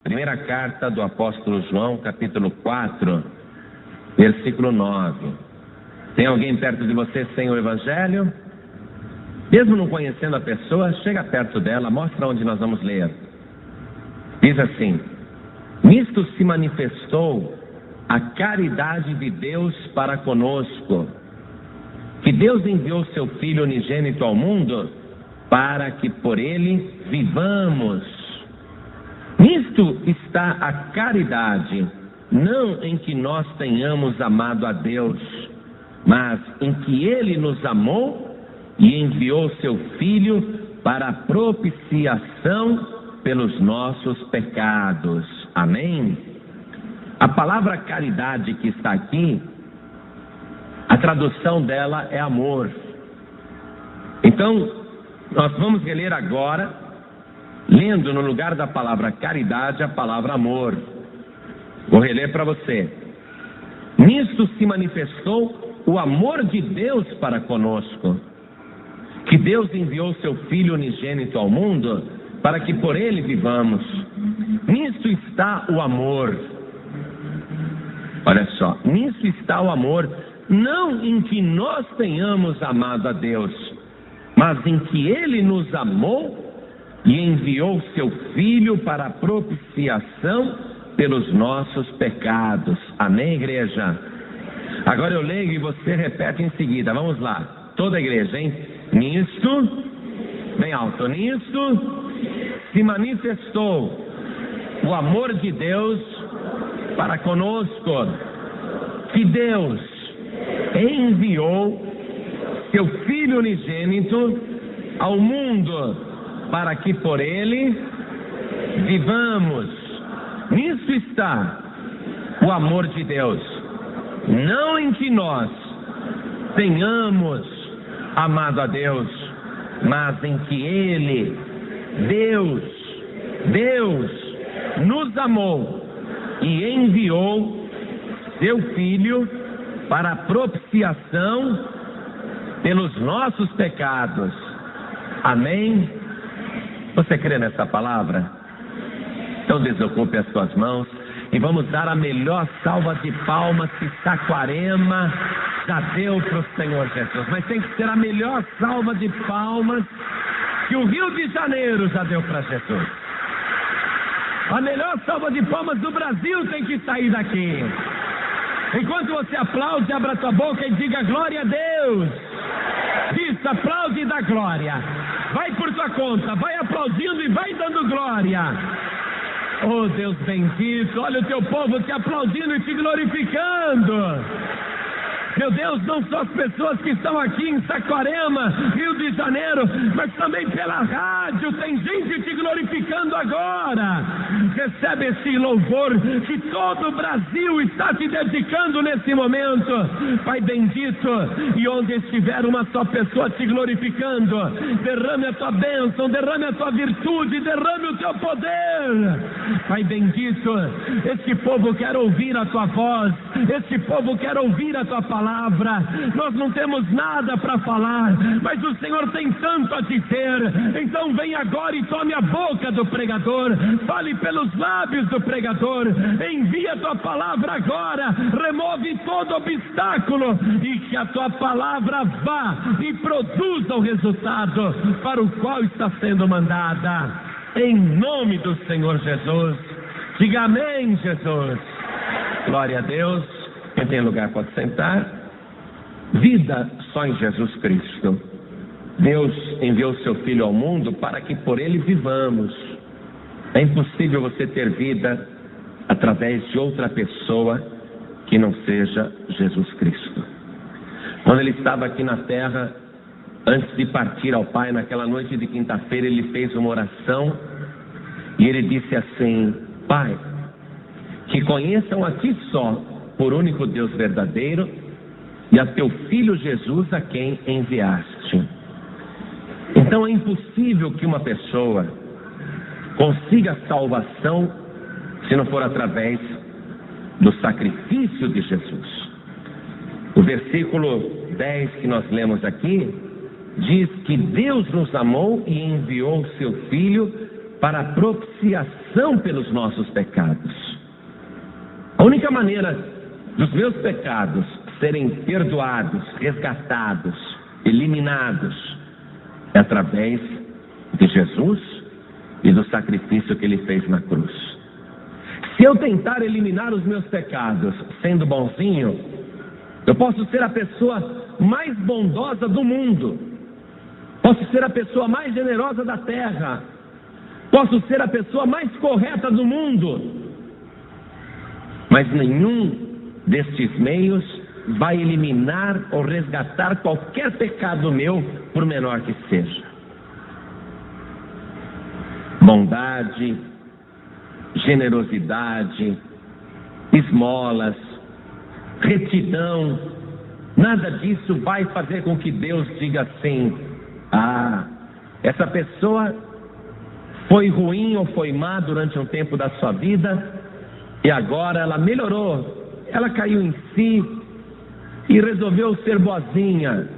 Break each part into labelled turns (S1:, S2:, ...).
S1: Primeira carta do apóstolo João, capítulo 4, versículo 9. Tem alguém perto de você sem o evangelho? Mesmo não conhecendo a pessoa, chega perto dela, mostra onde nós vamos ler. Diz assim: nisto se manifestou a caridade de Deus para conosco, que Deus enviou seu Filho unigênito ao mundo para que por ele vivamos. Nisto está a caridade, não em que nós tenhamos amado a Deus, mas em que Ele nos amou e enviou seu Filho para a propiciação pelos nossos pecados. Amém? A palavra caridade que está aqui, a tradução dela é amor. Então, nós vamos reler agora, lendo no lugar da palavra caridade, a palavra amor. Vou reler para você. Nisto se manifestou o amor de Deus para conosco, que Deus enviou seu Filho unigênito ao mundo para que por ele vivamos. Nisto está o amor. Olha só, nisto está o amor, não em que nós tenhamos amado a Deus, mas em que ele nos amou e enviou seu Filho para a propiciação pelos nossos pecados. Amém, igreja? Agora eu leio e você repete em seguida. Vamos lá. Toda a igreja, hein? Nisto, bem alto, nisto se manifestou o amor de Deus para conosco, que Deus enviou seu Filho unigênito ao mundo para que por ele vivamos. Nisso está o amor de Deus, não em que nós tenhamos amado a Deus, mas em que ele, Deus nos amou e enviou seu Filho para a propiciação pelos nossos pecados. Amém? Você crê nessa palavra? Então desocupe as suas mãos e vamos dar a melhor salva de palmas que Saquarema já deu para o Senhor Jesus. Mas tem que ser a melhor salva de palmas que o Rio de Janeiro já deu para Jesus. A melhor salva de palmas do Brasil tem que sair daqui. Enquanto você aplaude, abra tua boca e diga glória a Deus. Isso, aplaude e dá glória. Vai por tua conta, vai aplaudindo e vai dando glória. Oh Deus bendito, olha o teu povo te aplaudindo e te glorificando. Meu Deus, não só as pessoas que estão aqui em Saquarema, Rio de Janeiro, mas também pela rádio, tem gente te glorificando agora. Recebe esse louvor que todo o Brasil está te dedicando nesse momento, Pai bendito. E onde estiver uma só pessoa te glorificando, derrame a tua bênção, derrame a tua virtude, derrame o teu poder. Pai bendito, este povo quer ouvir a tua voz, este povo quer ouvir a tua palavra. Nós não temos nada para falar, mas o Senhor tem tanto a dizer. Então vem agora e tome a boca do pregador, fale pelos lábios do pregador, envia a tua palavra agora, remove todo obstáculo e que a tua palavra vá e produza o resultado para o qual está sendo mandada, em nome do Senhor Jesus. Diga amém, Jesus. Glória a Deus. Quem tem lugar pode sentar. Vida só em Jesus Cristo. Deus enviou seu Filho ao mundo para que por ele vivamos. É impossível você ter vida através de outra pessoa que não seja Jesus Cristo. Quando ele estava aqui na terra, antes de partir ao Pai, naquela noite de quinta-feira, ele fez uma oração e ele disse assim: Pai, que conheçam a ti só, por único Deus verdadeiro, e a teu Filho Jesus, a quem enviaste. Então é impossível que uma pessoa consiga salvação se não for através do sacrifício de Jesus. O versículo 10 que nós lemos aqui diz que Deus nos amou e enviou seu Filho para a propiciação pelos nossos pecados. A única maneira dos meus pecados serem perdoados, resgatados, eliminados, é através de Jesus e do sacrifício que Ele fez na cruz. Se eu tentar eliminar os meus pecados sendo bonzinho, eu posso ser a pessoa mais bondosa do mundo, posso ser a pessoa mais generosa da terra, posso ser a pessoa mais correta do mundo, mas nenhum destes meios vai eliminar ou resgatar qualquer pecado meu, por menor que seja. Bondade, generosidade, esmolas, retidão, nada disso vai fazer com que Deus diga assim: ah, essa pessoa foi ruim ou foi má durante um tempo da sua vida e agora ela melhorou, ela caiu em si e resolveu ser boazinha.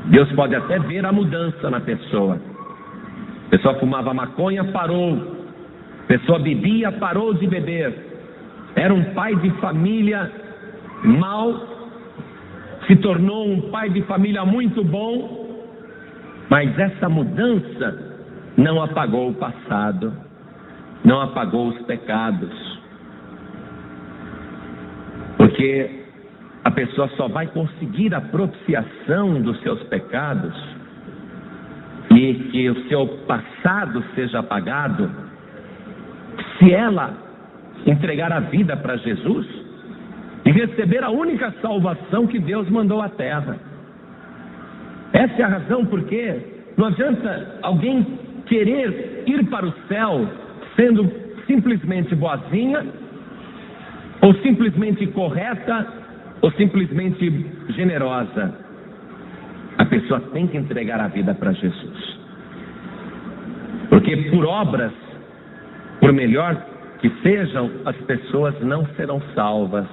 S1: Deus pode até ver a mudança na pessoa. A pessoa fumava maconha, parou. A pessoa bebia, parou de beber. Era um pai de família mau, se tornou um pai de família muito bom, mas essa mudança não apagou o passado, não apagou os pecados, porque a pessoa só vai conseguir a propiciação dos seus pecados e que o seu passado seja apagado se ela entregar a vida para Jesus e receber a única salvação que Deus mandou à terra. Essa é a razão porque não adianta alguém querer ir para o céu sendo simplesmente boazinha, ou simplesmente correta, ou simplesmente generosa. A pessoa tem que entregar a vida para Jesus, porque por obras, por melhor que sejam, as pessoas não serão salvas.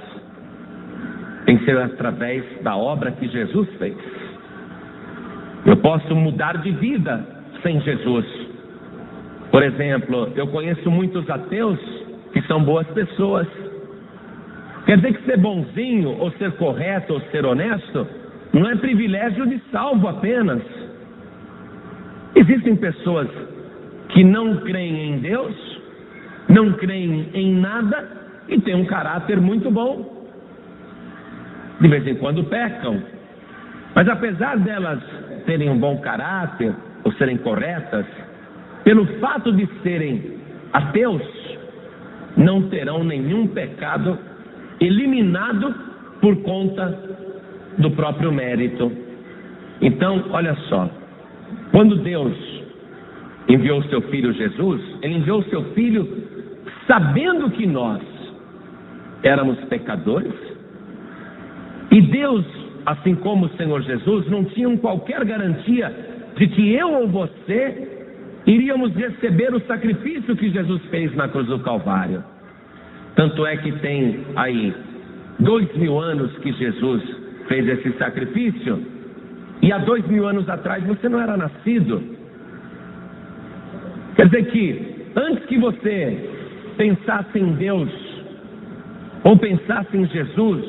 S1: Tem que ser através da obra que Jesus fez. Eu posso mudar de vida sem Jesus. Por exemplo, eu conheço muitos ateus que são boas pessoas. Quer dizer que ser bonzinho, ou ser correto, ou ser honesto, não é privilégio de salvo apenas. Existem pessoas que não creem em Deus, não creem em nada e têm um caráter muito bom. De vez em quando pecam, mas apesar delas terem um bom caráter ou serem corretas, pelo fato de serem ateus, não terão nenhum pecado eliminado por conta do próprio mérito. Então, olha só, quando Deus enviou o seu Filho Jesus, Ele enviou o seu Filho sabendo que nós éramos pecadores, e Deus, assim como o Senhor Jesus, não tinham qualquer garantia de que eu ou você iríamos receber o sacrifício que Jesus fez na cruz do Calvário. Tanto é que tem aí 2000 anos que Jesus fez esse sacrifício, e há 2000 anos atrás você não era nascido. Quer dizer que antes que você pensasse em Deus ou pensasse em Jesus,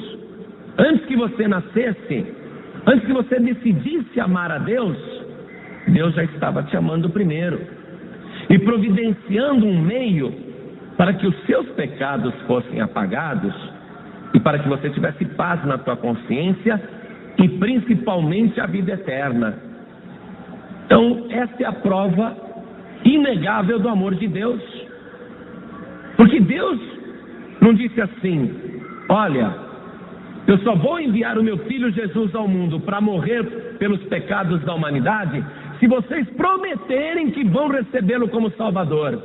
S1: antes que você nascesse, antes que você decidisse amar a Deus, Deus já estava te amando primeiro e providenciando um meio para que os seus pecados fossem apagados e para que você tivesse paz na tua consciência e principalmente a vida eterna. Então, essa é a prova inegável do amor de Deus, porque Deus não disse assim: olha, eu só vou enviar o meu Filho Jesus ao mundo para morrer pelos pecados da humanidade se vocês prometerem que vão recebê-lo como Salvador.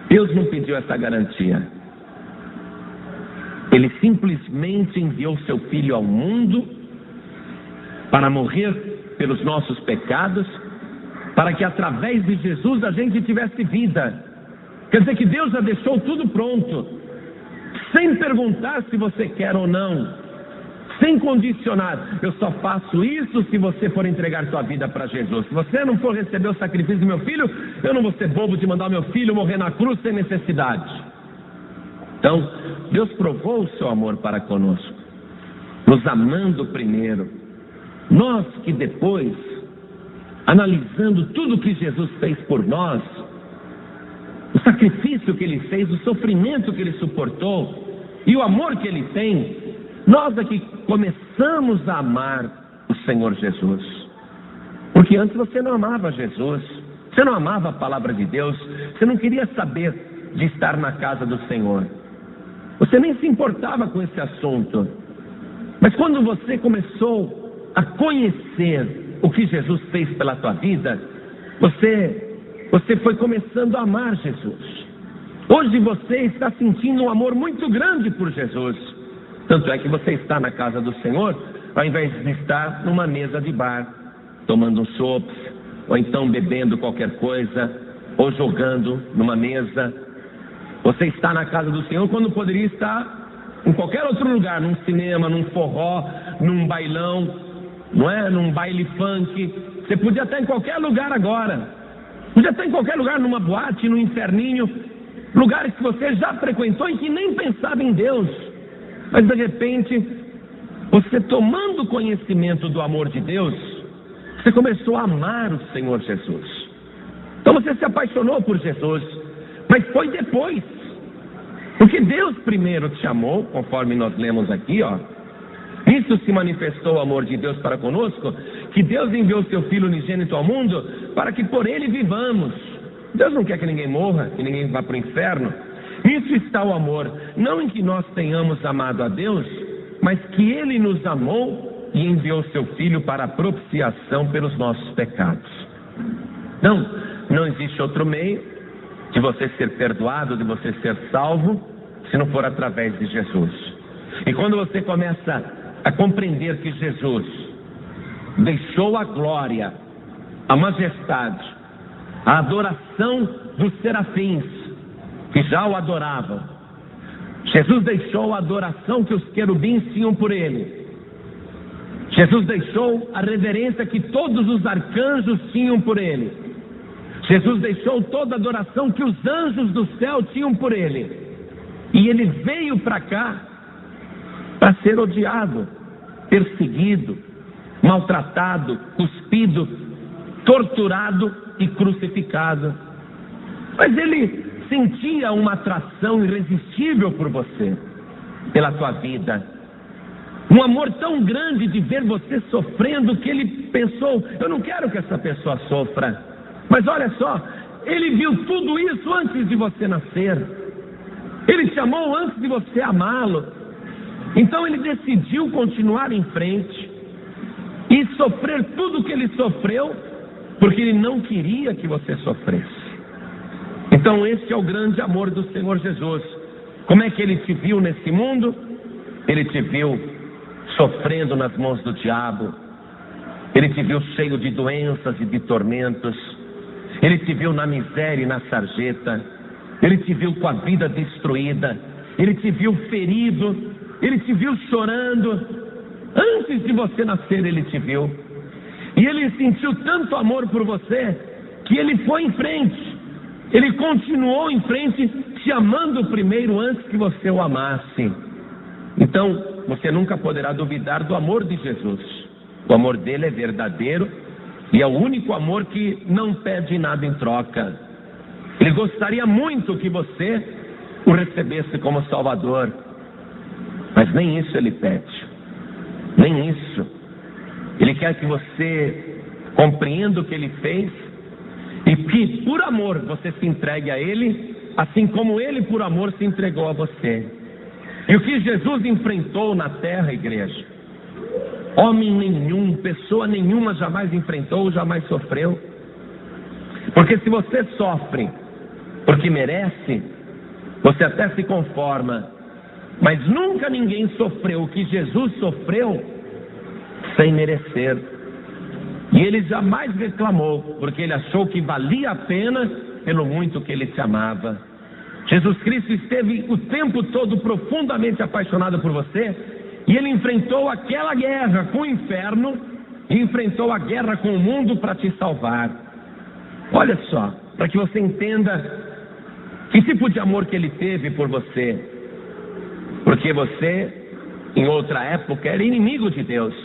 S1: Deus não pediu essa garantia. Ele simplesmente enviou seu Filho ao mundo para morrer pelos nossos pecados, para que através de Jesus a gente tivesse vida. Quer dizer que Deus já deixou tudo pronto, sem perguntar se você quer ou não, sem condicionar. Eu só faço isso se você for entregar sua vida para Jesus. Se você não for receber o sacrifício do meu filho, eu não vou ser bobo de mandar o meu filho morrer na cruz sem necessidade. Então, Deus provou o seu amor para conosco, nos amando primeiro. Nós que depois, analisando tudo que Jesus fez por nós, o sacrifício que Ele fez, o sofrimento que Ele suportou e o amor que Ele tem, nós aqui começamos a amar o Senhor Jesus. Porque antes você não amava Jesus, você não amava a palavra de Deus, você não queria saber de estar na casa do Senhor, você nem se importava com esse assunto. Mas quando você começou a conhecer o que Jesus fez pela tua vida, você foi começando a amar Jesus. Hoje você está sentindo um amor muito grande por Jesus. Tanto é que você está na casa do Senhor, ao invés de estar numa mesa de bar, tomando um chopp, ou então bebendo qualquer coisa, ou jogando numa mesa. Você está na casa do Senhor quando poderia estar em qualquer outro lugar, num cinema, num forró, num bailão, não é? Num baile funk. Você podia estar em qualquer lugar agora. Podia estar em qualquer lugar, numa boate, num inferninho, lugares que você já frequentou e que nem pensava em Deus. Mas de repente, você tomando conhecimento do amor de Deus, você começou a amar o Senhor Jesus. Então você se apaixonou por Jesus, mas foi depois. Porque Deus primeiro te amou, conforme nós lemos aqui, ó. Isso se manifestou o amor de Deus para conosco, que Deus enviou seu Filho unigênito ao mundo para que por ele vivamos. Deus não quer que ninguém morra, que ninguém vá para o inferno. Isso está o amor, não em que nós tenhamos amado a Deus, mas que Ele nos amou e enviou seu Filho para a propiciação pelos nossos pecados. Não existe outro meio de você ser perdoado, de você ser salvo, se não for através de Jesus. E quando você começa a compreender que Jesus deixou a glória, a majestade, a adoração dos serafins, que já o adoravam. Jesus deixou a adoração que os querubins tinham por ele. Jesus deixou a reverência que todos os arcanjos tinham por ele. Jesus deixou toda a adoração que os anjos do céu tinham por ele. E ele veio para cá para ser odiado, perseguido, maltratado, cuspido, torturado e crucificado. Mas ele sentia uma atração irresistível por você, pela tua vida. Um amor tão grande de ver você sofrendo que ele pensou: eu não quero que essa pessoa sofra. Mas olha só, ele viu tudo isso antes de você nascer. Ele te amou antes de você amá-lo. Então ele decidiu continuar em frente e sofrer tudo o que ele sofreu, porque ele não queria que você sofresse. Então esse é o grande amor do Senhor Jesus. Como é que ele te viu nesse mundo? Ele te viu sofrendo nas mãos do diabo. Ele te viu cheio de doenças e de tormentos. Ele te viu na miséria e na sarjeta. Ele te viu com a vida destruída. Ele te viu ferido. Ele te viu chorando. Antes de você nascer ele te viu. E ele sentiu tanto amor por você que ele foi em frente. Ele continuou em frente, te amando primeiro antes que você o amasse. Então, você nunca poderá duvidar do amor de Jesus. O amor dele é verdadeiro e é o único amor que não pede nada em troca. Ele gostaria muito que você o recebesse como Salvador, mas nem isso ele pede. Nem isso. Ele quer que você compreenda o que ele fez e que por amor você se entregue a ele, assim como ele por amor se entregou a você. E o que Jesus enfrentou na terra, igreja, homem nenhum, pessoa nenhuma jamais enfrentou, jamais sofreu. Porque se você sofre porque merece, você até se conforma, mas nunca ninguém sofreu o que Jesus sofreu sem merecer. E ele jamais reclamou, porque ele achou que valia a pena pelo muito que ele te amava. Jesus Cristo esteve o tempo todo profundamente apaixonado por você, E ele enfrentou aquela guerra com o inferno e enfrentou a guerra com o mundo para te salvar. Olha só, para que você entenda que tipo de amor que ele teve por você. Porque você, em outra época, era inimigo de Deus,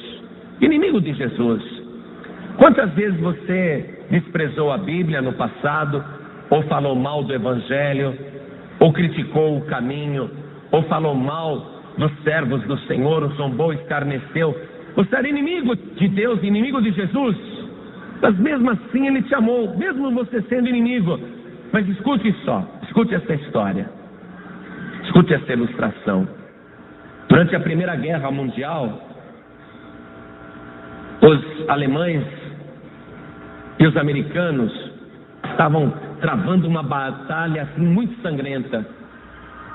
S1: inimigo de Jesus. Quantas vezes você desprezou a Bíblia no passado, ou falou mal do Evangelho, ou criticou o caminho, ou falou mal dos servos do Senhor, o zombou, escarneceu. Você era inimigo de Deus, inimigo de Jesus, mas mesmo assim ele te amou, mesmo você sendo inimigo. Mas escute só, escute essa história, escute essa ilustração. Durante a Primeira Guerra Mundial, os alemães e os americanos estavam travando uma batalha assim, muito sangrenta.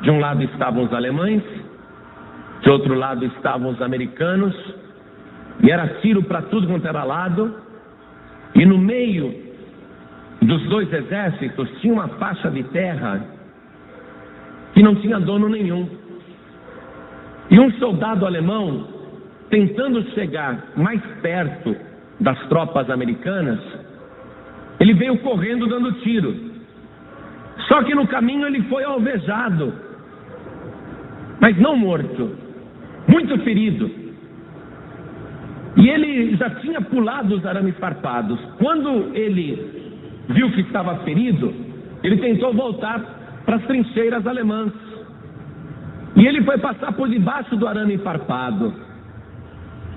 S1: De um lado estavam os alemães, de outro lado estavam os americanos, e era tiro para tudo quanto era lado, e no meio dos dois exércitos tinha uma faixa de terra que não tinha dono nenhum. E um soldado alemão, tentando chegar mais perto das tropas americanas, ele veio correndo dando tiro. Só que no caminho ele foi alvejado, mas não morto, muito ferido. E ele já tinha pulado os arames farpados. Quando ele viu que estava ferido, ele tentou voltar para as trincheiras alemãs. E ele foi passar por debaixo do arame farpado.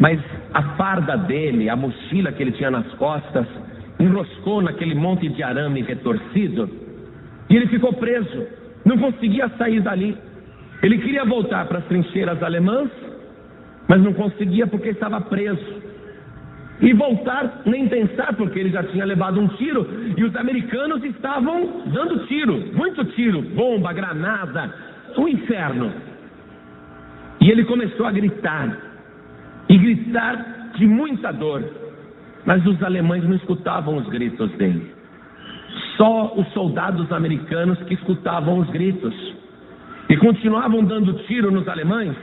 S1: Mas a farda dele, a mochila que ele tinha nas costas, enroscou naquele monte de arame retorcido. E ele ficou preso, não conseguia sair dali. Ele queria voltar para as trincheiras alemãs, mas não conseguia porque estava preso. E voltar, nem pensar, porque ele já tinha levado um tiro, e os americanos estavam dando tiro, muito tiro, bomba, granada, o inferno. E ele começou a gritar, e gritar de muita dor, mas os alemães não escutavam os gritos dele. Só os soldados americanos que escutavam os gritos, e continuavam dando tiro nos alemães.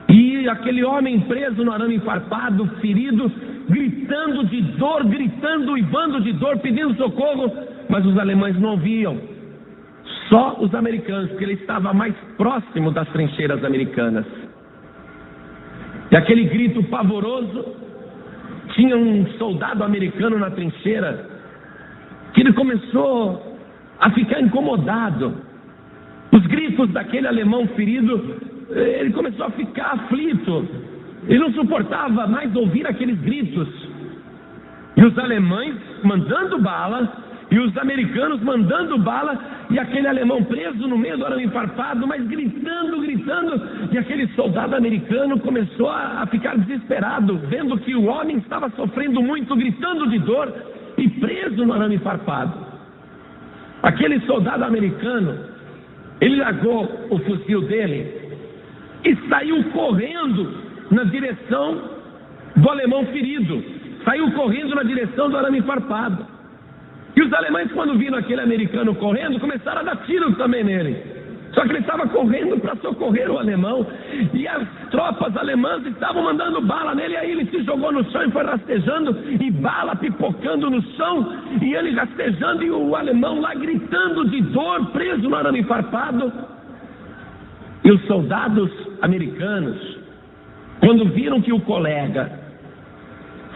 S1: E aquele homem preso no arame farpado, ferido, gritando de dor, gritando, uivando de dor, pedindo socorro, mas os alemães não ouviam. Só os americanos, porque ele estava mais próximo das trincheiras americanas. E aquele grito pavoroso, tinha um soldado americano na trincheira, que ele começou a ficar incomodado. Os gritos daquele alemão ferido, ele começou a ficar aflito. Ele não suportava mais ouvir aqueles gritos. E os alemães mandando bala, e os americanos mandando bala, e aquele alemão preso no meio do arame farpado, mas gritando, gritando. E aquele soldado americano começou a ficar desesperado, vendo que o homem estava sofrendo muito, gritando de dor, e preso no arame farpado. Aquele soldado americano, ele largou o fuzil dele e saiu correndo na direção do alemão ferido. Saiu correndo na direção do arame farpado. E os alemães, quando viram aquele americano correndo, começaram a dar tiros também nele. Só que ele estava correndo para socorrer o alemão, e as tropas alemãs estavam mandando bala nele. Aí ele se jogou no chão e foi rastejando, e bala pipocando no chão, e ele rastejando, e o alemão lá gritando de dor, preso no arame farpado. E os soldados americanos, quando viram que o colega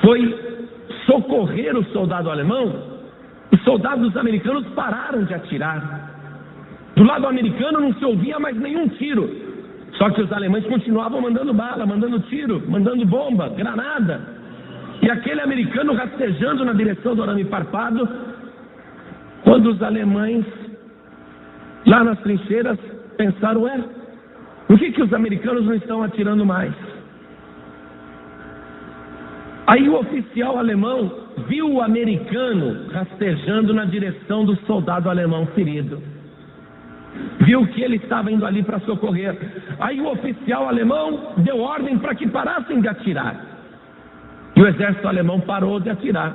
S1: foi socorrer o soldado alemão, os soldados americanos pararam de atirar. Do lado americano não se ouvia mais nenhum tiro. Só que os alemães continuavam mandando bala, mandando tiro, mandando bomba, granada. E aquele americano rastejando na direção do arame farpado, quando os alemães, lá nas trincheiras, pensaram, por que os americanos não estão atirando mais? Aí o oficial alemão viu o americano rastejando na direção do soldado alemão ferido. Viu que ele estava indo ali para socorrer. Aí o oficial alemão deu ordem para que parassem de atirar. E o exército alemão parou de atirar.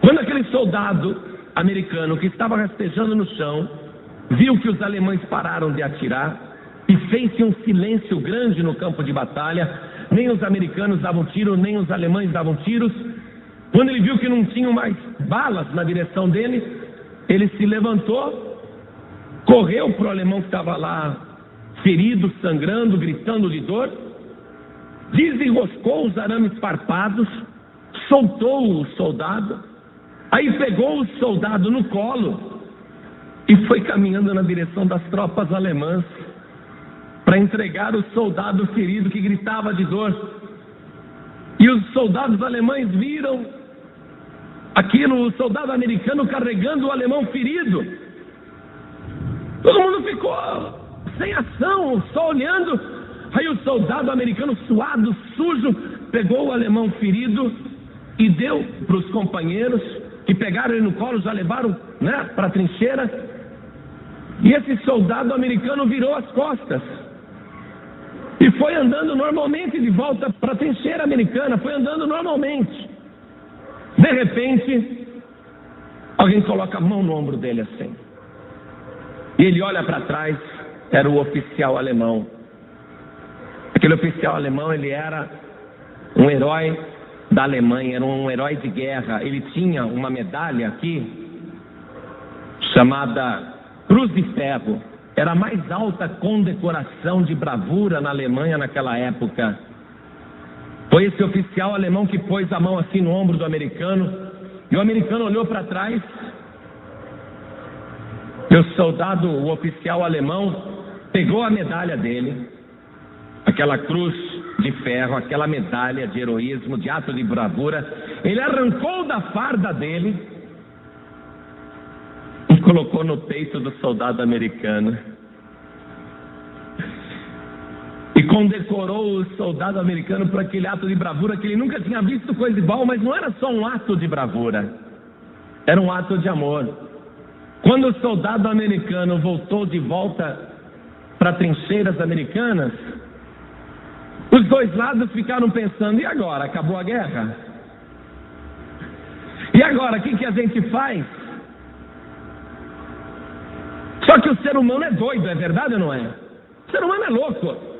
S1: Quando aquele soldado americano que estava rastejando no chão viu que os alemães pararam de atirar, e fez-se um silêncio grande no campo de batalha. Nem os americanos davam tiro, nem os alemães davam tiros. Quando ele viu que não tinham mais balas na direção dele, ele se levantou, correu para o alemão que estava lá ferido, sangrando, gritando de dor, desenroscou os arames farpados, soltou o soldado, aí pegou o soldado no colo e foi caminhando na direção das tropas alemãs para entregar o soldado ferido que gritava de dor. E os soldados alemães viram aquilo, o soldado americano carregando o alemão ferido. Todo mundo ficou sem ação, só olhando. Aí o soldado americano, suado, sujo, pegou o alemão ferido e deu para os companheiros, que pegaram ele no colo, já levaram, para a trincheira. E esse soldado americano virou as costas e foi andando normalmente de volta para a trincheira americana, foi andando normalmente. De repente, alguém coloca a mão no ombro dele assim. E ele olha para trás, era o oficial alemão. Aquele oficial alemão, ele era um herói da Alemanha, era um herói de guerra. Ele tinha uma medalha aqui, chamada Cruz de Ferro. Era a mais alta condecoração de bravura na Alemanha naquela época. Foi esse oficial alemão que pôs a mão assim no ombro do americano, e o americano olhou para trás, e o soldado, o oficial alemão, pegou a medalha dele, aquela cruz de ferro, aquela medalha de heroísmo, de ato de bravura, ele arrancou da farda dele e colocou no peito do soldado americano. E condecorou o soldado americano por aquele ato de bravura que ele nunca tinha visto coisa igual, mas não era só um ato de bravura, era um ato de amor. Quando o soldado americano voltou de volta para trincheiras americanas, os dois lados ficaram pensando: e agora? Acabou a guerra? E agora, o que a gente faz? Só que o ser humano é doido, é verdade ou não é? O ser humano é louco.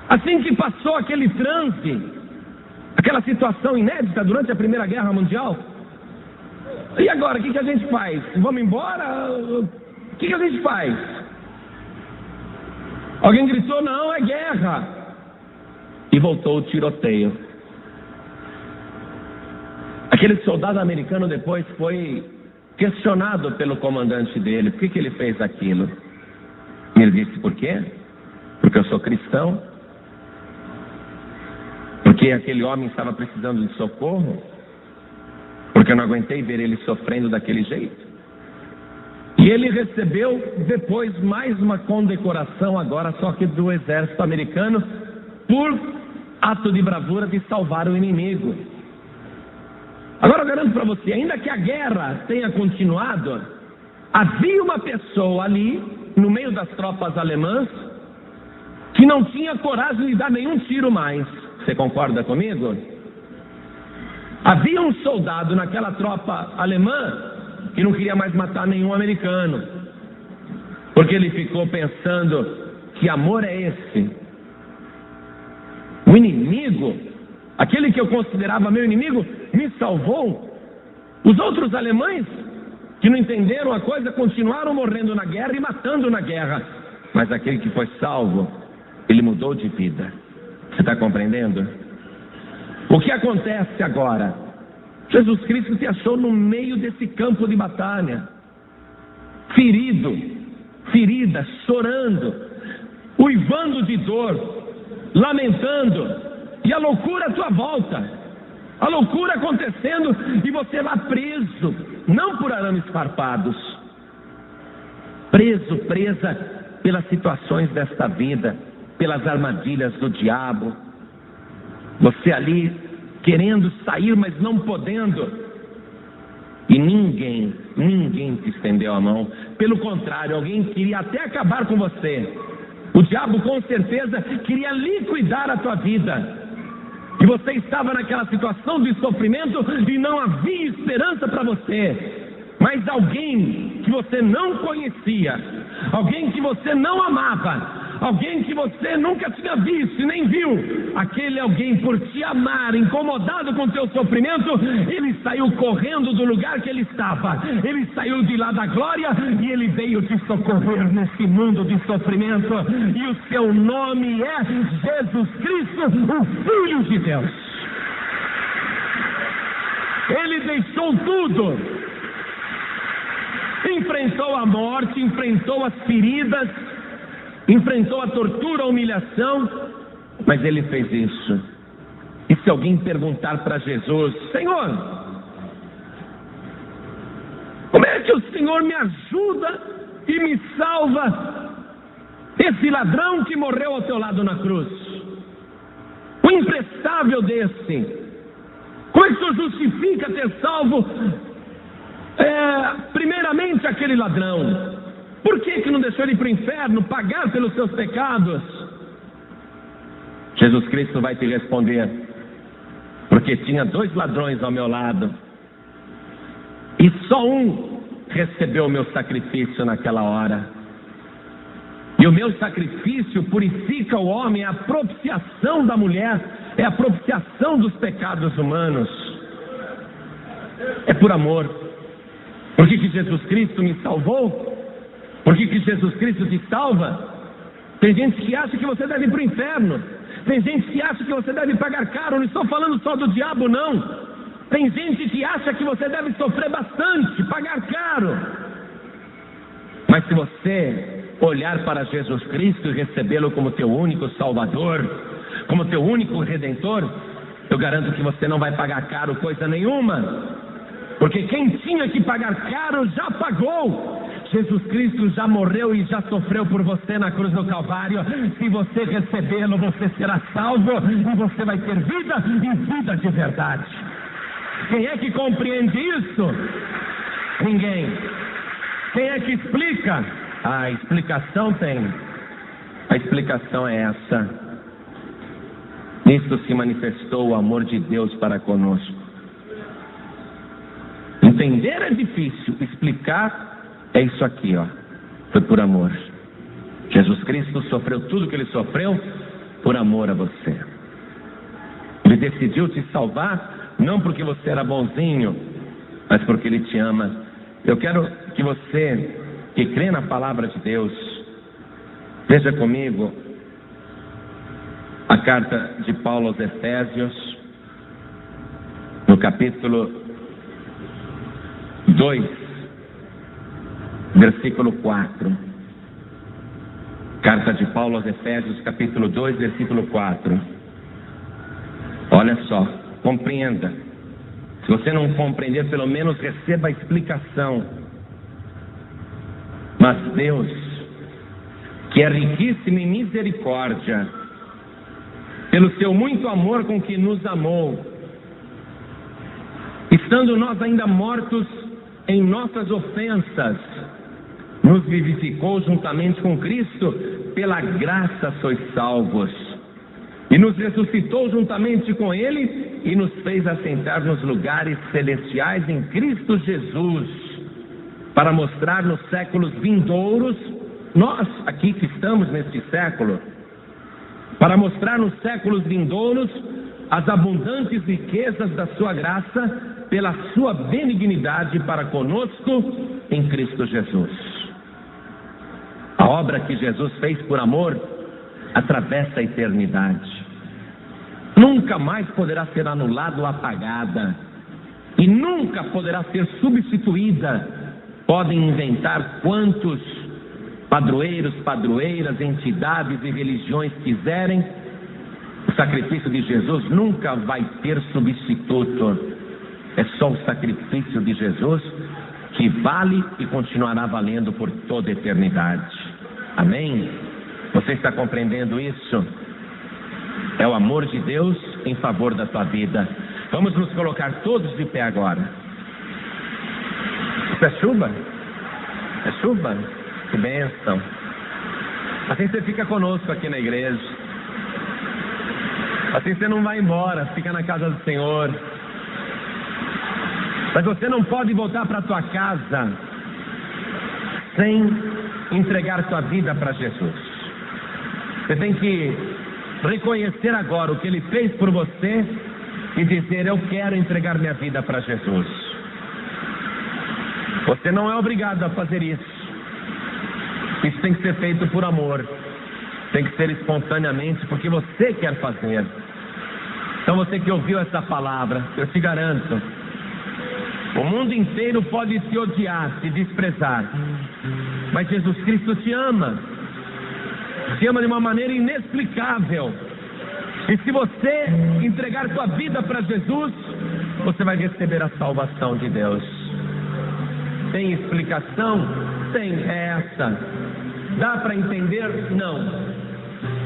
S1: Assim que passou aquele transe, aquela situação inédita durante a Primeira Guerra Mundial, e agora, o que a gente faz? Vamos embora? O que a gente faz? Alguém gritou: não, é guerra. E voltou o tiroteio. Aquele soldado americano depois foi questionado pelo comandante dele: por que ele fez aquilo? E ele disse: por quê? Porque eu sou cristão. Porque aquele homem estava precisando de socorro. Porque eu não aguentei ver ele sofrendo daquele jeito. E ele recebeu depois mais uma condecoração, agora só que do exército americano, por ato de bravura de salvar o inimigo. Agora eu garanto para você, ainda que a guerra tenha continuado, havia uma pessoa ali, no meio das tropas alemãs, que não tinha coragem de dar nenhum tiro mais. Você concorda comigo? Havia um soldado naquela tropa alemã que não queria mais matar nenhum americano, porque ele ficou pensando: que amor é esse? O inimigo, aquele que eu considerava meu inimigo, me salvou. Os outros alemães, que não entenderam a coisa, continuaram morrendo na guerra e matando na guerra. Mas aquele que foi salvo, ele mudou de vida. Você está compreendendo? O que acontece agora? Jesus Cristo se achou no meio desse campo de batalha, ferido, ferida, chorando, uivando de dor, lamentando, e a loucura à tua volta, a loucura acontecendo, e você lá preso, não por arames farpados, presa pelas situações desta vida, pelas armadilhas do diabo. Você ali querendo sair, mas não podendo, e ninguém te estendeu a mão. Pelo contrário, alguém queria até acabar com você. O diabo com certeza queria liquidar a tua vida, e você estava naquela situação de sofrimento e não havia esperança para você. Mas alguém que você não conhecia, alguém que você não amava, alguém que você nunca tinha visto e nem viu. Aquele alguém, por te amar, incomodado com o teu sofrimento, ele saiu correndo do lugar que ele estava. Ele saiu de lá da glória e ele veio te socorrer nesse mundo de sofrimento. E o seu nome é Jesus Cristo, o Filho de Deus. Ele deixou tudo, enfrentou a morte, enfrentou as feridas, enfrentou a tortura, a humilhação, mas ele fez isso. E se alguém perguntar para Jesus: Senhor, como é que o Senhor me ajuda e me salva desse ladrão que morreu ao teu lado na cruz, o imprestável desse? Como é que o Senhor justifica ter salvo primeiramente aquele ladrão? Por que não deixou ele ir para o inferno, pagar pelos seus pecados? Jesus Cristo vai te responder: porque tinha 2 ladrões ao meu lado, e só um recebeu o meu sacrifício naquela hora. E o meu sacrifício purifica o homem, é a propiciação da mulher, é a propiciação dos pecados humanos. É por amor. Por que Jesus Cristo me salvou? Por que Jesus Cristo te salva? Tem gente que acha que você deve ir para o inferno. Tem gente que acha que você deve pagar caro. Não estou falando só do diabo, não. Tem gente que acha que você deve sofrer bastante, pagar caro. Mas se você olhar para Jesus Cristo e recebê-lo como teu único Salvador, como teu único Redentor, eu garanto que você não vai pagar caro coisa nenhuma, porque quem tinha que pagar caro já pagou. Jesus Cristo já morreu e já sofreu por você na cruz do Calvário. Se você recebê-lo, você será salvo e você vai ter vida e vida de verdade. Quem é que compreende isso? Ninguém. Quem é que explica? A explicação tem. A explicação é essa: nisto se manifestou o amor de Deus para conosco. Entender é difícil, explicar é isso aqui, ó. Foi por amor. Jesus Cristo sofreu tudo que ele sofreu por amor a você. Ele decidiu te salvar, não porque você era bonzinho, mas porque ele te ama. Eu quero que você, que crê na palavra de Deus, veja comigo a carta de Paulo aos Efésios, no capítulo 2, versículo 4. Carta de Paulo aos Efésios, capítulo 2, versículo 4. Olha só, compreenda. Se você não compreender, pelo menos receba a explicação. Mas Deus, que é riquíssimo em misericórdia, pelo seu muito amor com que nos amou, estando nós ainda mortos em nossas ofensas, nos vivificou juntamente com Cristo, pela graça sois salvos, e nos ressuscitou juntamente com Ele, e nos fez assentar nos lugares celestiais em Cristo Jesus, para mostrar nos séculos vindouros, nós aqui que estamos neste século, para mostrar nos séculos vindouros as abundantes riquezas da sua graça, pela sua benignidade para conosco em Cristo Jesus. A obra que Jesus fez por amor atravessa a eternidade. Nunca mais poderá ser anulada ou apagada, e nunca poderá ser substituída. Podem inventar quantos padroeiros, padroeiras, entidades e religiões quiserem, o sacrifício de Jesus nunca vai ter substituto. É só o sacrifício de Jesus que vale e continuará valendo por toda a eternidade. Amém? Você está compreendendo isso? É o amor de Deus em favor da tua vida. Vamos nos colocar todos de pé agora. Isso é chuva? É chuva? Que bênção. Assim você fica conosco aqui na igreja. Assim você não vai embora, fica na casa do Senhor. Mas você não pode voltar para a tua casa sem entregar tua vida para Jesus. Você tem que reconhecer agora o que Ele fez por você e dizer: eu quero entregar minha vida para Jesus. Você não é obrigado a fazer isso. Isso tem que ser feito por amor. Tem que ser espontaneamente, porque você quer fazer. Então você que ouviu essa palavra, eu te garanto, o mundo inteiro pode te odiar, te desprezar, mas Jesus Cristo te ama de uma maneira inexplicável. E se você entregar sua vida para Jesus, você vai receber a salvação de Deus. Tem explicação? Tem, é essa. Dá para entender? Não.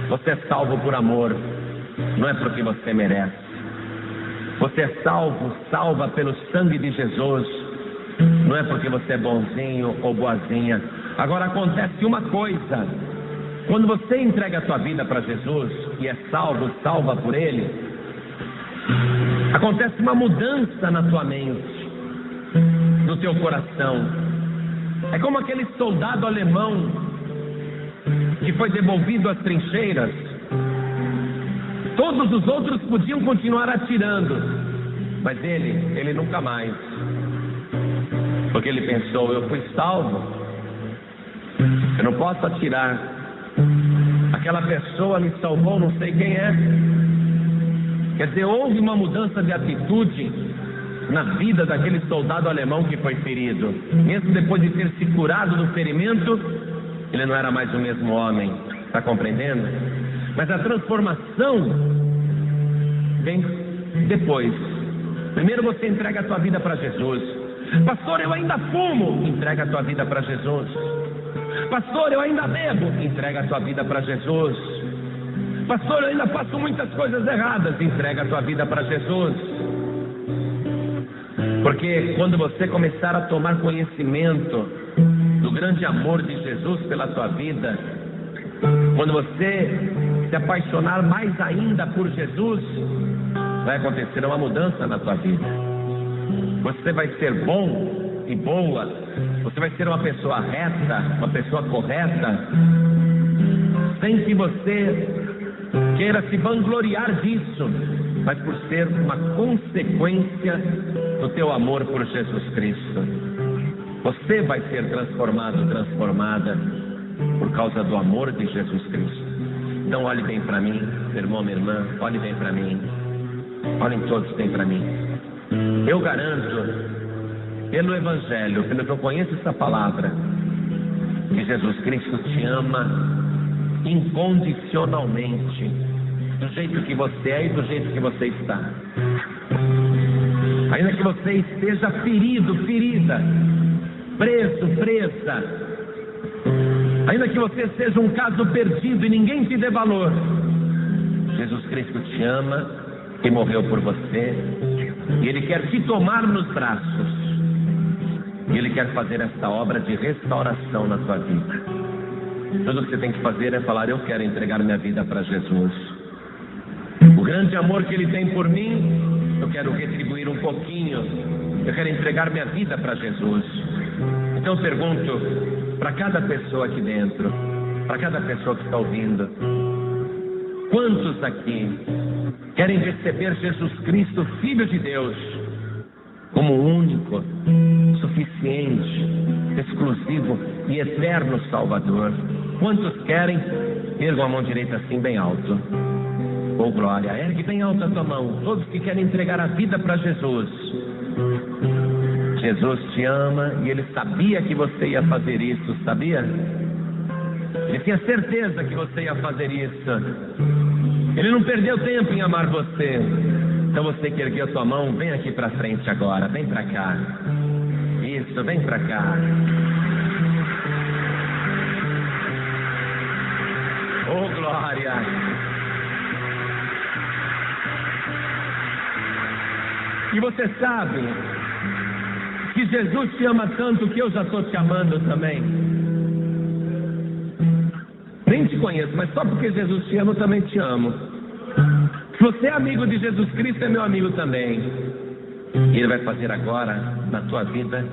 S1: Você é salvo por amor, não é porque você merece. Você é salva pelo sangue de Jesus, não é porque você é bonzinho ou boazinha. Agora acontece uma coisa: quando você entrega a sua vida para Jesus e é salva por Ele, acontece uma mudança na tua mente, no teu coração. É como aquele soldado alemão que foi devolvido às trincheiras. Todos os outros podiam continuar atirando, mas ele nunca mais. Porque ele pensou: eu fui salvo, eu não posso atirar. Aquela pessoa me salvou, não sei quem é. Quer dizer, houve uma mudança de atitude na vida daquele soldado alemão que foi ferido. Mesmo depois de ter se curado do ferimento, ele não era mais o mesmo homem. Está compreendendo? Mas a transformação vem depois. Primeiro você entrega a tua vida para Jesus. Pastor, eu ainda fumo. Entrega a tua vida para Jesus. Pastor, eu ainda bebo. Entrega a tua vida para Jesus. Pastor, eu ainda faço muitas coisas erradas. Entrega a tua vida para Jesus. Porque quando você começar a tomar conhecimento do grande amor de Jesus pela tua vida, quando você se apaixonar mais ainda por Jesus, vai acontecer uma mudança na tua vida. Você vai ser bom e boa. Você vai ser uma pessoa reta, uma pessoa correta, sem que você queira se vangloriar disso, mas por ser uma consequência do teu amor por Jesus Cristo. Você vai ser transformado, transformada por causa do amor de Jesus Cristo. Então olhe bem para mim, meu irmão, minha irmã, olhe bem para mim. Olhem todos bem para mim. Eu garanto, pelo Evangelho, pelo que eu conheço essa palavra, que Jesus Cristo te ama incondicionalmente, do jeito que você é e do jeito que você está. Ainda que você esteja ferido, ferida, preso, presa, ainda que você seja um caso perdido e ninguém te dê valor, Jesus Cristo te ama e morreu por você, e Ele quer te tomar nos braços, e Ele quer fazer esta obra de restauração na tua vida. Tudo que você tem que fazer é falar: eu quero entregar minha vida para Jesus. O grande amor que Ele tem por mim, eu quero retribuir um pouquinho. Eu quero entregar minha vida para Jesus. Então eu pergunto para cada pessoa aqui dentro, para cada pessoa que está ouvindo: quantos aqui querem receber Jesus Cristo, Filho de Deus, como único, suficiente, exclusivo e eterno Salvador? Quantos querem? Ergam a mão direita assim bem alto. Oh glória, ergue bem alto a tua mão. Todos que querem entregar a vida para Jesus. Jesus te ama e Ele sabia que você ia fazer isso, sabia? Ele tinha certeza que você ia fazer isso. Ele não perdeu tempo em amar você. Então você que ergueu a tua mão, vem aqui para frente agora, vem para cá. Isso, vem para cá. Oh glória! E você sabe que Jesus te ama tanto que eu já estou te amando também. Nem te conheço, mas só porque Jesus te ama, eu também te amo. Se você é amigo de Jesus Cristo, é meu amigo também. E Ele vai fazer agora na tua vida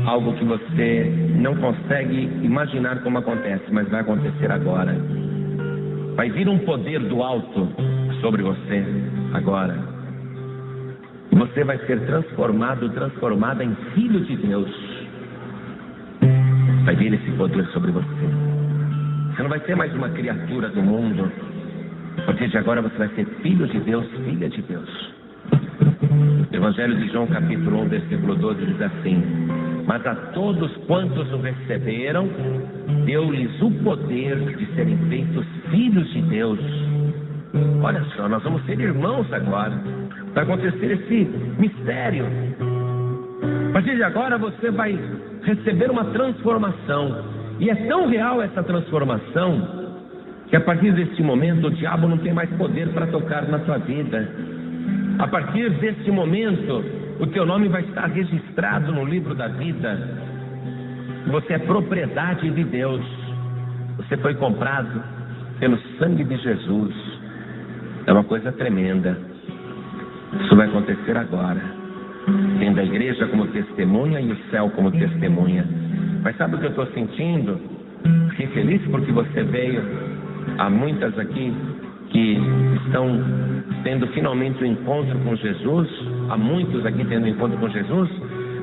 S1: algo que você não consegue imaginar como acontece, mas vai acontecer agora. Vai vir um poder do alto sobre você agora. E você vai ser transformada em filho de Deus. Vai vir esse poder sobre você. Você não vai ser mais uma criatura do mundo. A partir de agora você vai ser filho de Deus, filha de Deus. O Evangelho de João, capítulo 1, versículo 12, diz assim: mas a todos quantos o receberam, deu-lhes o poder de serem feitos filhos de Deus. Olha só, nós vamos ser irmãos agora. Vai acontecer esse mistério. A partir de agora você vai receber uma transformação. E é tão real essa transformação que a partir deste momento o diabo não tem mais poder para tocar na tua vida. A partir deste momento o teu nome vai estar registrado no livro da vida. Você é propriedade de Deus. Você foi comprado pelo sangue de Jesus. É uma coisa tremenda. Isso vai acontecer agora, tendo a igreja como testemunha e o céu como testemunha. Mas sabe o que eu estou sentindo? Fiquei feliz porque você veio. Há muitas aqui que estão tendo finalmente um encontro com Jesus. Há muitos aqui tendo um encontro com Jesus.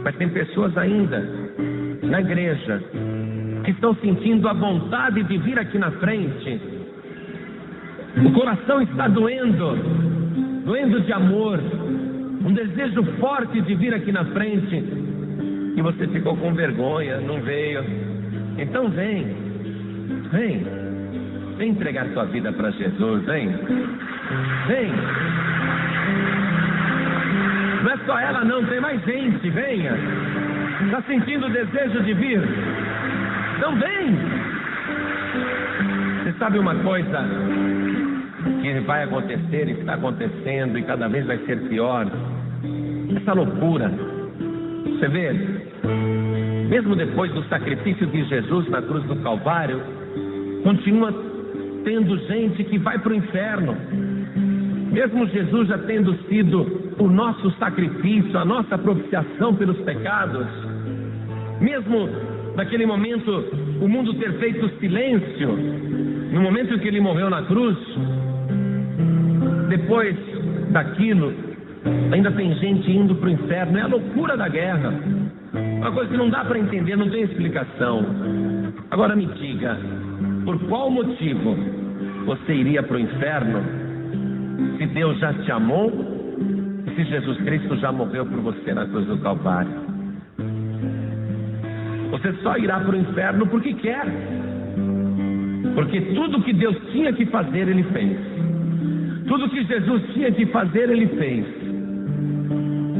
S1: Mas tem pessoas ainda na igreja que estão sentindo a vontade de vir aqui na frente. O coração está doendo de amor, um desejo forte de vir aqui na frente, e você ficou com vergonha, não veio. Então vem entregar sua vida para Jesus, vem. Não é só ela não, tem mais gente, venha. Está sentindo o desejo de vir? Então vem. Você sabe uma coisa que vai acontecer, está acontecendo e cada vez vai ser pior? Essa loucura. Você vê, mesmo depois do sacrifício de Jesus na cruz do Calvário, continua tendo gente que vai para o inferno. Mesmo Jesus já tendo sido o nosso sacrifício, a nossa propiciação pelos pecados, mesmo naquele momento o mundo ter feito silêncio, no momento em que ele morreu na cruz, depois daquilo, ainda tem gente indo para o inferno. É a loucura da guerra. Uma coisa que não dá para entender, não tem explicação. Agora me diga, por qual motivo você iria para o inferno se Deus já te amou e se Jesus Cristo já morreu por você na cruz do Calvário? Você só irá para o inferno porque quer. Porque tudo que Deus tinha que fazer, Ele fez. Tudo que Jesus tinha que fazer, Ele fez.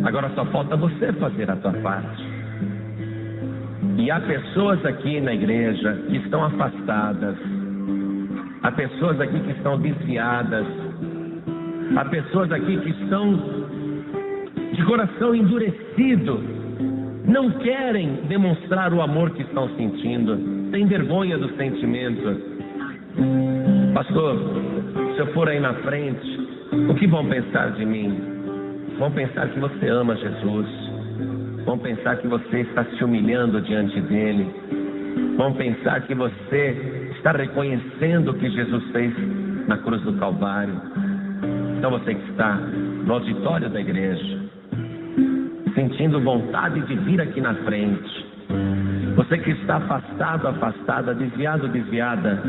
S1: Agora só falta você fazer a tua parte. E há pessoas aqui na igreja que estão afastadas. Há pessoas aqui que estão desviadas. Há pessoas aqui que estão de coração endurecido. Não querem demonstrar o amor que estão sentindo. Têm vergonha do sentimento. Pastor, se eu for aí na frente, o que vão pensar de mim? Vão pensar que você ama Jesus. Vão pensar que você está se humilhando diante dele. Vão pensar que você está reconhecendo o que Jesus fez na cruz do Calvário. Então você que está no auditório da igreja, sentindo vontade de vir aqui na frente, você que está afastado, afastada, desviado, desviada,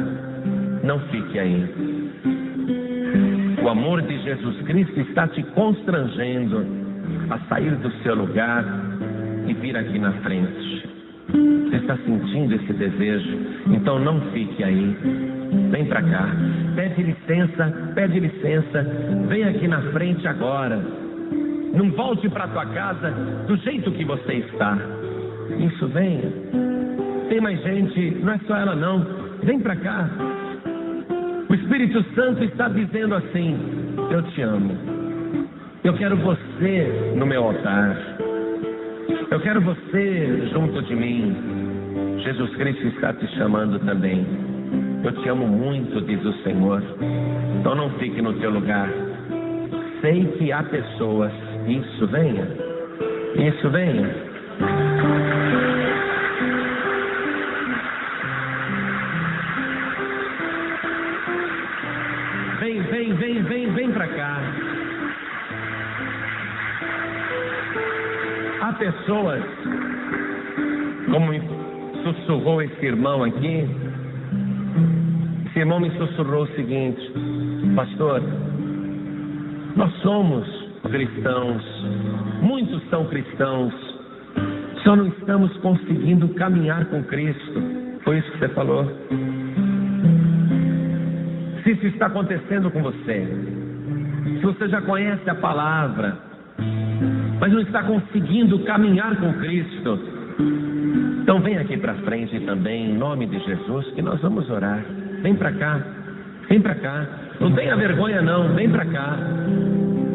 S1: não fique aí. O amor de Jesus Cristo está te constrangendo a sair do seu lugar e vir aqui na frente. Você está sentindo esse desejo? Então não fique aí. Vem para cá. Pede licença. Vem aqui na frente agora. Não volte para tua casa do jeito que você está. Isso, venha. Tem mais gente, não é só ela não. Vem para cá. O Espírito Santo está dizendo assim: eu te amo. Eu quero você no meu altar. Eu quero você junto de mim. Jesus Cristo está te chamando também. Eu te amo muito, diz o Senhor. Então não fique no teu lugar. Sei que há pessoas. Isso, venha. Isso, venha. Vem para cá. Há pessoas, como me sussurrou esse irmão aqui. Esse irmão me sussurrou o seguinte: pastor, nós somos cristãos, muitos são cristãos, só não estamos conseguindo caminhar com Cristo. Foi isso que você falou? Se isso está acontecendo com você, se você já conhece a palavra, mas não está conseguindo caminhar com Cristo, então vem aqui para frente também, em nome de Jesus, que nós vamos orar. Vem para cá, vem para cá. Não tenha vergonha não, vem para cá.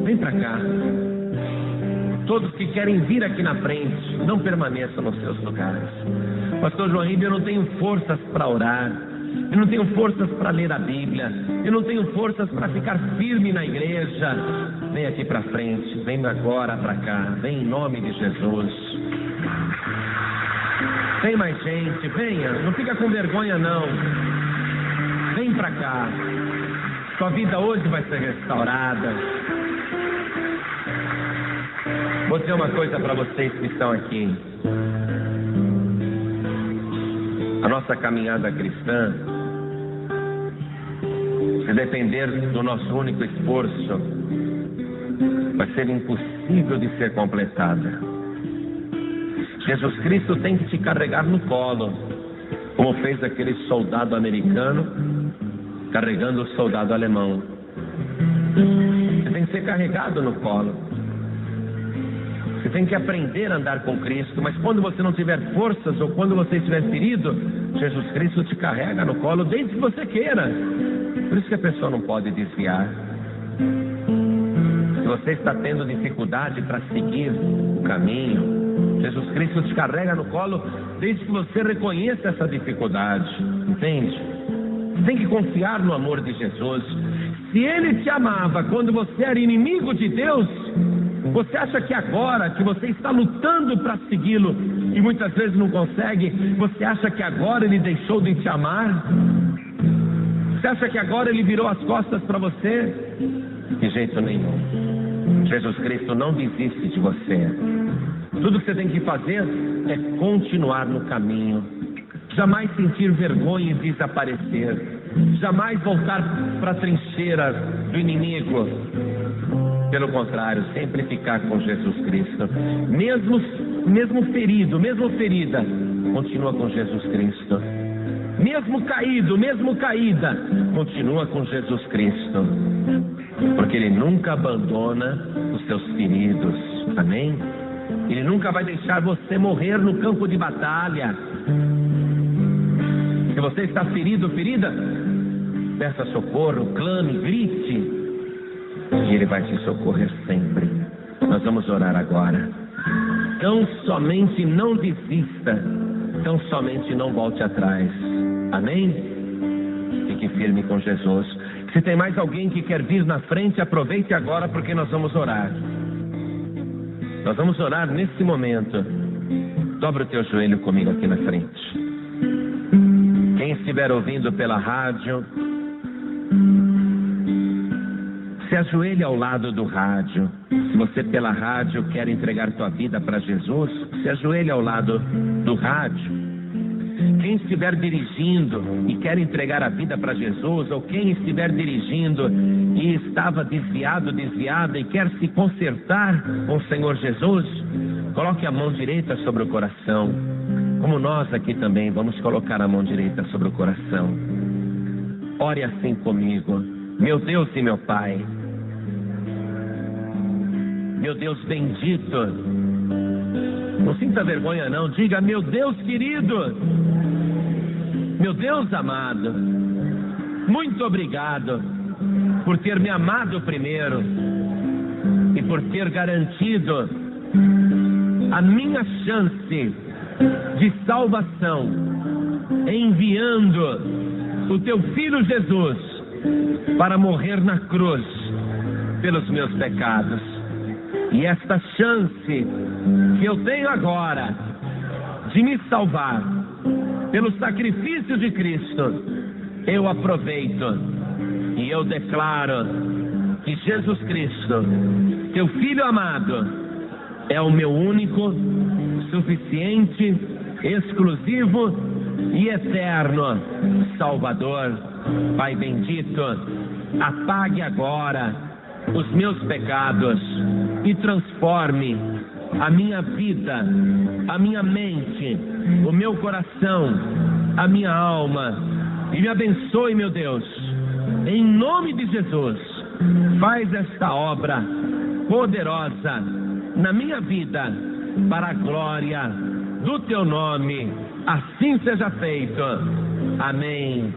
S1: Vem para cá. Todos que querem vir aqui na frente, não permaneçam nos seus lugares. Pastor João Ribeiro, eu não tenho forças para orar. Eu não tenho forças para ler a Bíblia. Eu não tenho forças para ficar firme na igreja. Vem aqui para frente, vem agora para cá. Vem em nome de Jesus. Vem mais gente, venha. Não fica com vergonha não. Vem para cá. Sua vida hoje vai ser restaurada. Vou dizer uma coisa para vocês que estão aqui. A nossa caminhada cristã, se depender do nosso único esforço, vai ser impossível de ser completada. Jesus Cristo tem que te carregar no colo, como fez aquele soldado americano carregando o soldado alemão. Você tem que ser carregado no colo. Você tem que aprender a andar com Cristo, mas quando você não tiver forças ou quando você estiver ferido, Jesus Cristo te carrega no colo desde que você queira. Por isso que a pessoa não pode desviar. Se você está tendo dificuldade para seguir o caminho, Jesus Cristo te carrega no colo desde que você reconheça essa dificuldade. Entende? Você tem que confiar no amor de Jesus. Se Ele te amava quando você era inimigo de Deus, você acha que agora que você está lutando para segui-lo e muitas vezes não consegue, você acha que agora Ele deixou de te amar? Você acha que agora Ele virou as costas para você? De jeito nenhum. Jesus Cristo não desiste de você. Tudo que você tem que fazer é continuar no caminho. Jamais sentir vergonha e desaparecer. Jamais voltar para a trincheira do inimigo. Pelo contrário, sempre ficar com Jesus Cristo. Mesmo ferido, mesmo ferida, continua com Jesus Cristo. Mesmo caído, mesmo caída, continua com Jesus Cristo. Porque Ele nunca abandona os seus feridos. Amém? Ele nunca vai deixar você morrer no campo de batalha. Se você está ferido, ferida, peça socorro, clame, grite. E Ele vai te socorrer sempre. Nós vamos orar agora. Tão somente não desista. Tão somente não volte atrás. Amém? Fique firme com Jesus. Se tem mais alguém que quer vir na frente, aproveite agora, porque nós vamos orar. Nós vamos orar nesse momento. Dobra o teu joelho comigo aqui na frente. Quem estiver ouvindo pela rádio, se ajoelhe ao lado do rádio. Se você pela rádio quer entregar tua vida para Jesus, se ajoelhe ao lado do rádio. Quem estiver dirigindo e quer entregar a vida para Jesus, ou quem estiver dirigindo e estava desviada e quer se consertar com o Senhor Jesus, coloque a mão direita sobre o coração. Como nós aqui também vamos colocar a mão direita sobre o coração. Ore assim comigo. Meu Deus e meu Pai, meu Deus bendito, não sinta vergonha não, diga: meu Deus querido, meu Deus amado, muito obrigado por ter me amado primeiro e por ter garantido a minha chance de salvação, enviando o teu Filho Jesus para morrer na cruz pelos meus pecados. E esta chance que eu tenho agora de me salvar pelo sacrifício de Cristo, eu aproveito e eu declaro que Jesus Cristo, teu Filho amado, é o meu único, suficiente, exclusivo e eterno Salvador. Pai bendito, apague agora os meus pecados e transforme a minha vida, a minha mente, o meu coração, a minha alma, e me abençoe, meu Deus, em nome de Jesus. Faz esta obra poderosa na minha vida, para a glória do teu nome. Assim seja feito. Amém.